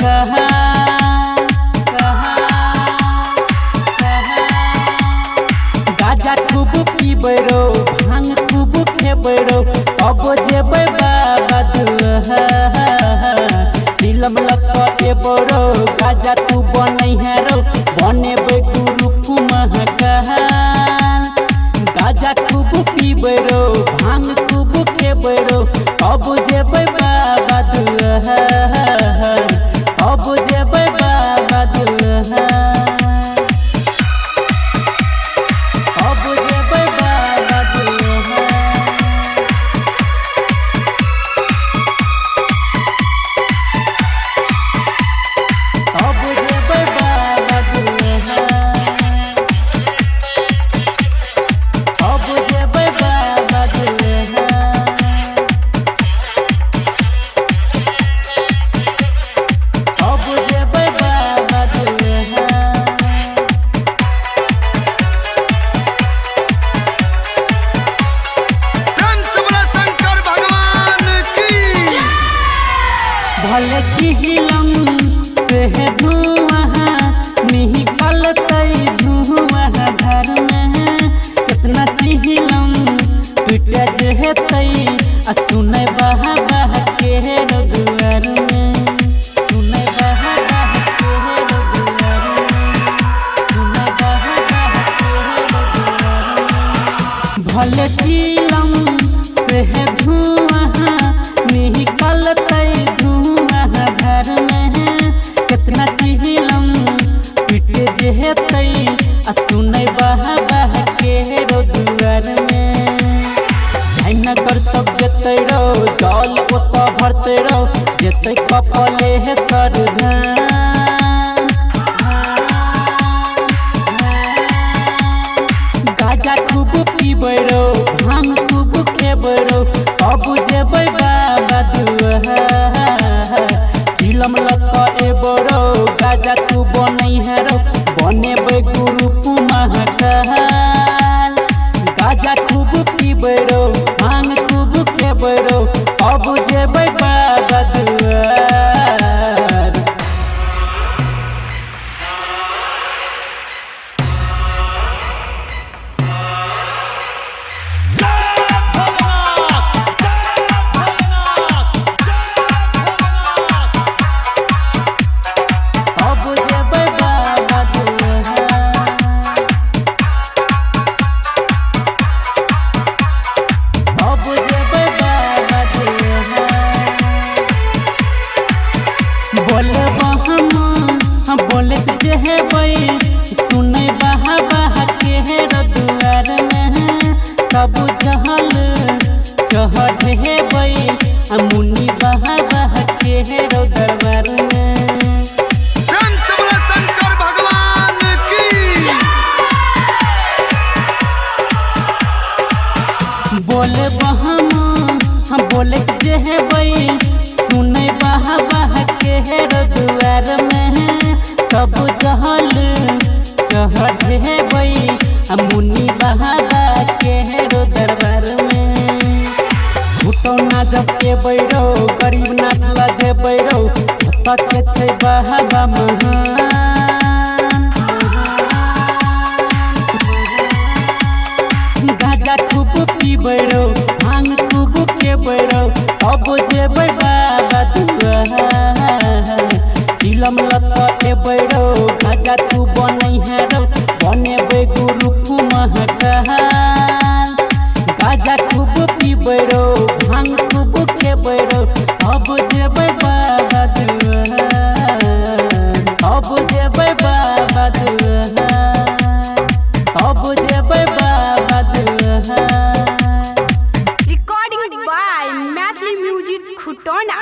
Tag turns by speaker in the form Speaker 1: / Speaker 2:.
Speaker 1: कहा गाजा खूब पीबरो भांग खूब खेबरो तब जेबै बाबा दुआहा चिलम लक एबरो गाजा तू बनई हेरो बनेबै गुरु कुमह कहा गाजा खूब पीबरो भांग खूब खेबरो तब जेबै बाबा दुआहा तब जेबै बाबा दुआहा तब जेबै बाबा दुआहा तब जेबै बाबा दुआहा तब जेबै बाबा दुआहा तब जेबै बाबा दुआहा
Speaker 2: शंकर भगवान की
Speaker 1: भले चिहिलम से धुआं निकलतै धुआं घर में कितना चिहिलम टूट जे हेतै आ सुनै बहा बहा के रो दुआर में सुनै बहा बहा के रो दुआर में सुनै बहा बहा के रो दुआर में भले चिलम से धुआं निकलतै धुआं घर में कितना चिहिलम टूट जे हेतै आ सुनै बहा बहा के रो दुआर में नगर सब जेतै रो जल ओत भरतै रो जेतै कपले हे सरधान गाजा खूब पीबै रो भांग खूब खेबै रो तब जेबै बाबा दुआहा चिलम लक एबरो गाजा तू बनई हेरो बनेबै गुरु कुमह कहा गाजा खूब पीबै रो भांग खूब खेबै रो तब जेबै बाबा दुआर तब जेबै बाबा दुआहा तब जेबै बाबा दुआहा बोलबा हम बोलत जेबै सुनै बहा बहा के रो दुआर में सब जहल चढ़ हेबै आ मुनि बहा बहा के रो दरबार में
Speaker 2: शंकर भगवान की
Speaker 1: बोलबा हम बोलत जेबै सुनै बहा बहा के रो दुआर में सब जहल चढ़ हेबै आ मुनि बहा बहा के रो दरबार में घुटौना जब एबै रो गरीब नाथ ला जेबै रो ओतऽ के छै बाबा महान गाजा खूब पीबै रो भांग खूब खेबै रो तब जेबै बाबा दुआहा चिलम लक एबै रो गाजा तू बनई हेरो बनेबै गुरु कुमह कहा गाजा खूब पीबै रो भांग खूब खेबै रो तब जेबै बाबा दुआहा तब जेबै बाबा दुआहा तब जेबै बाबा दुआहा
Speaker 3: Recording by Madly Music Khutona.